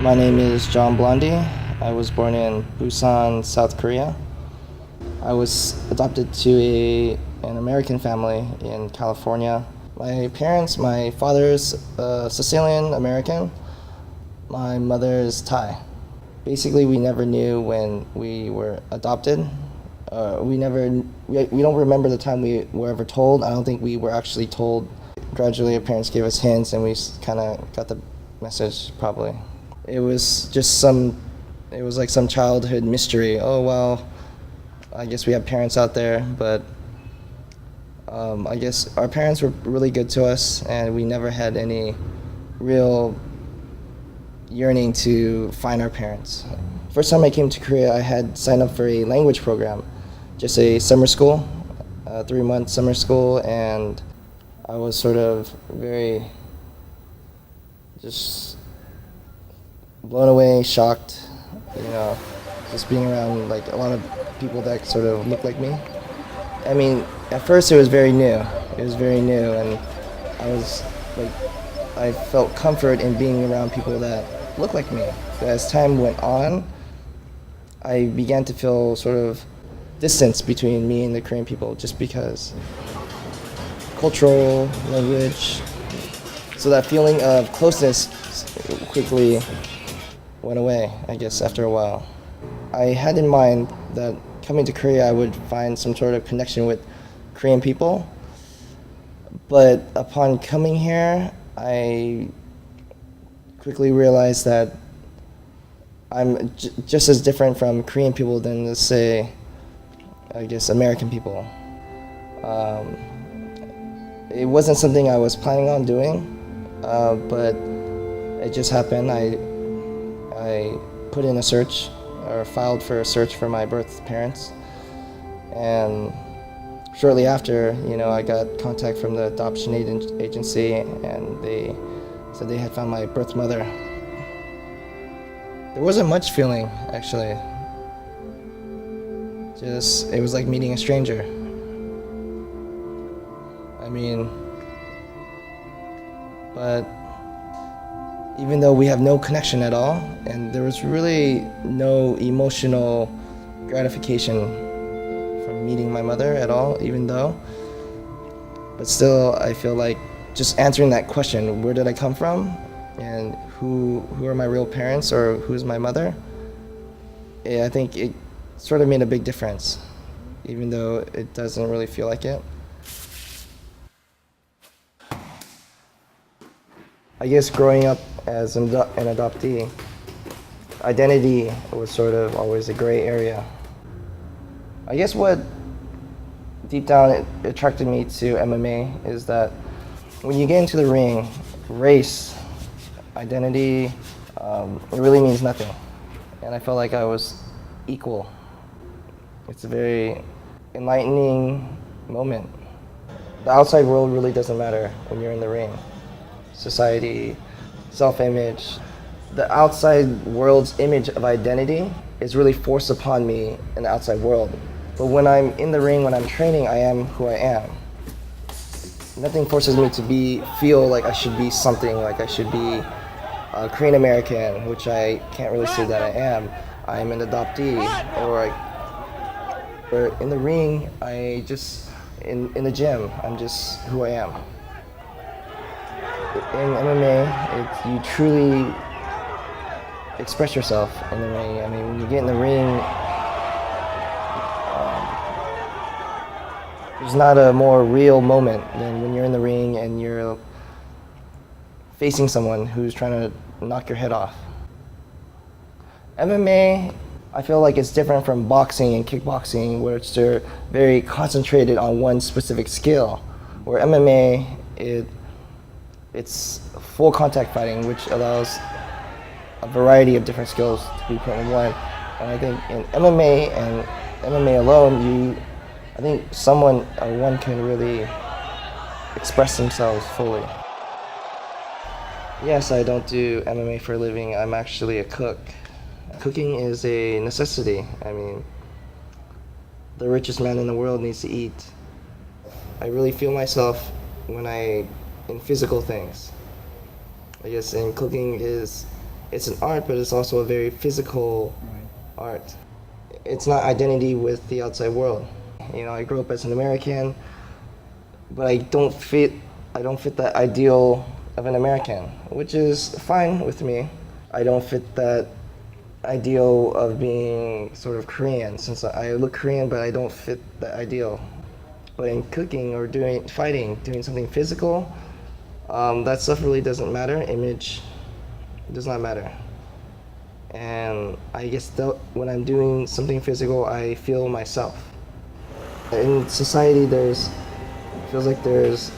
My name is John Blondie. I was born in Busan, South Korea. I was adopted to an American family in California. My parents, my father's Sicilian American, my mother is Thai. Basically, we never knew when we were adopted. We don't remember the time we were ever told. I don't think we were actually told. Gradually, our parents gave us hints, and we kind of got the message, probably. It was like some childhood mystery. Oh, well, I guess we have parents out there, but I guess our parents were really good to us, and we never had any real yearning to find our parents. First time I came to Korea, I had signed up for a language program, just a summer school, 3-month summer school, and I was sort of very just blown away, shocked, just being around like a lot of people that sort of look like me. I mean, at first it was very new. And I felt comfort in being around people that look like me. But as time went on, I began to feel sort of distance between me and the Korean people, just because cultural, language. So that feeling of closeness quickly went away, I guess, after a while. I had in mind that coming to Korea, I would find some sort of connection with Korean people. But upon coming here, I quickly realized that I'm just as different from Korean people than, let's say, I guess, American people. It wasn't something I was planning on doing, but it just happened. I put in a search, or filed for a search for my birth parents, and shortly after, I got contact from the adoption agency, and they said they had found my birth mother. There wasn't much feeling, actually. It was like meeting a stranger. But even though we have no connection at all, and there was really no emotional gratification from meeting my mother at all, but still I feel like just answering that question, where did I come from, and who are my real parents, or who's my mother, I think it sort of made a big difference, even though it doesn't really feel like it. I guess growing up as an adoptee, identity was sort of always a gray area. I guess what deep down attracted me to MMA is that when you get into the ring, race, identity, it really means nothing. And I felt like I was equal. It's a very enlightening moment. The outside world really doesn't matter when you're in the ring. Society, self-image. The outside world's image of identity is really forced upon me in the outside world. But when I'm in the ring, when I'm training, I am who I am. Nothing forces me to feel like I should be something, like I should be a Korean American, which I can't really say that I am. I'm an adoptee, or in the ring, in the gym, I'm just who I am. In MMA, you truly express yourself in the ring. When you get in the ring, there's not a more real moment than when you're in the ring and you're facing someone who's trying to knock your head off. MMA, I feel like it's different from boxing and kickboxing, which they're very concentrated on one specific skill. Where MMA, it's full contact fighting, which allows a variety of different skills to be put in one. And I think in MMA and MMA alone, I think one can really express themselves fully. Yes, I don't do MMA for a living. I'm actually a cook. Cooking is a necessity. I mean, the richest man in the world needs to eat. I really feel myself in physical things. I guess in cooking it's an art, but it's also a very physical art. It's not identity with the outside world. You know, I grew up as an American, but I don't fit that ideal of an American, which is fine with me. I don't fit that ideal of being sort of Korean, since I look Korean, but I don't fit that ideal. But in cooking or doing something physical, that stuff really doesn't matter. Image does not matter. And I guess when I'm doing something physical, I feel myself. In society, feels like there's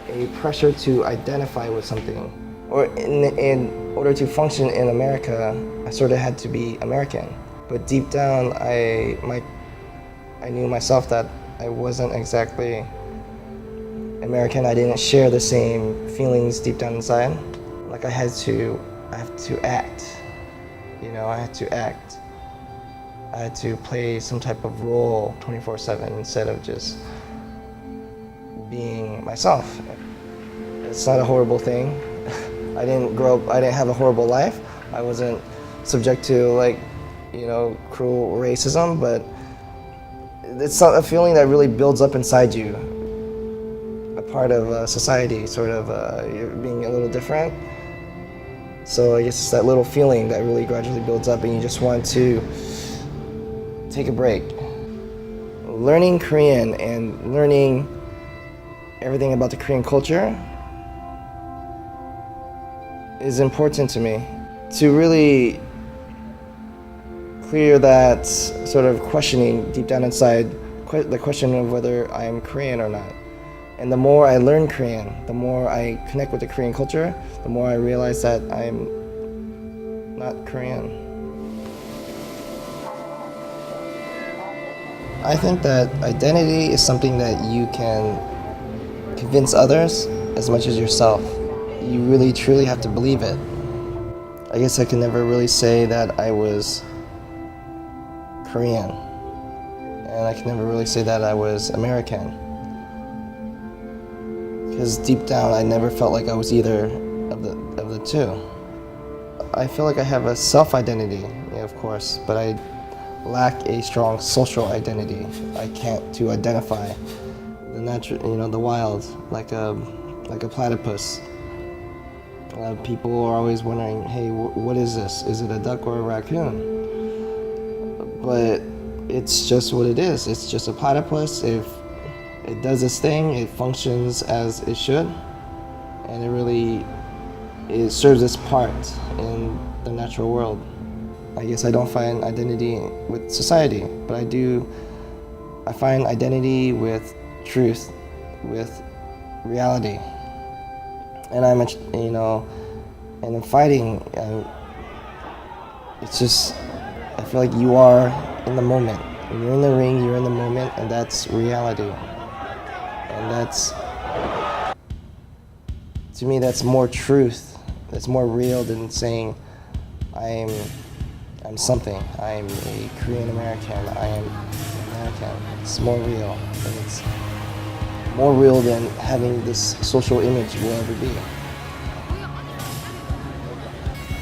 a pressure to identify with something. Or in order to function in America, I sort of had to be American. But deep down, I knew myself that I wasn't exactly American. I didn't share the same feelings deep down inside. Like I have to act. You know, I had to act. I had to play some type of role 24/7 instead of just being myself. It's not a horrible thing. I didn't have a horrible life. I wasn't subject to cruel racism, but it's not a feeling that really builds up inside you. A part of society, sort of being a little different. So I guess it's that little feeling that really gradually builds up and you just want to take a break. Learning Korean and learning everything about the Korean culture is important to me. To really clear that sort of questioning deep down inside, the question of whether I'm Korean or not. And the more I learn Korean, the more I connect with the Korean culture, the more I realize that I'm not Korean. I think that identity is something that you can convince others as much as yourself. You really truly have to believe it. I guess I could never really say that I was Korean, and I can never really say that I was American, because deep down I never felt like I was either of the two. I feel like I have a self-identity, yeah, of course, but I lack a strong social identity. I can't to identify the wild, like a platypus. A lot of people are always wondering, hey, what is this? Is it a duck or a raccoon? But it's just what it is. It's just a platypus. If it does its thing, it functions as it should, and it serves its part in the natural world. I guess I don't find identity with society, but I find identity with truth, with reality. And and in fighting, it's just, I feel like you are in the moment. When you're in the ring, you're in the moment, and that's reality. And to me, that's more truth. That's more real than saying, I'm something. I'm a Korean American. I am American. It's more real, and it's more real than having this social image will ever be.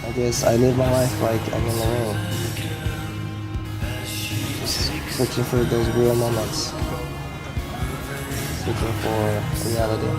I guess I live my life like I'm in the ring, just searching for those real moments, searching for reality.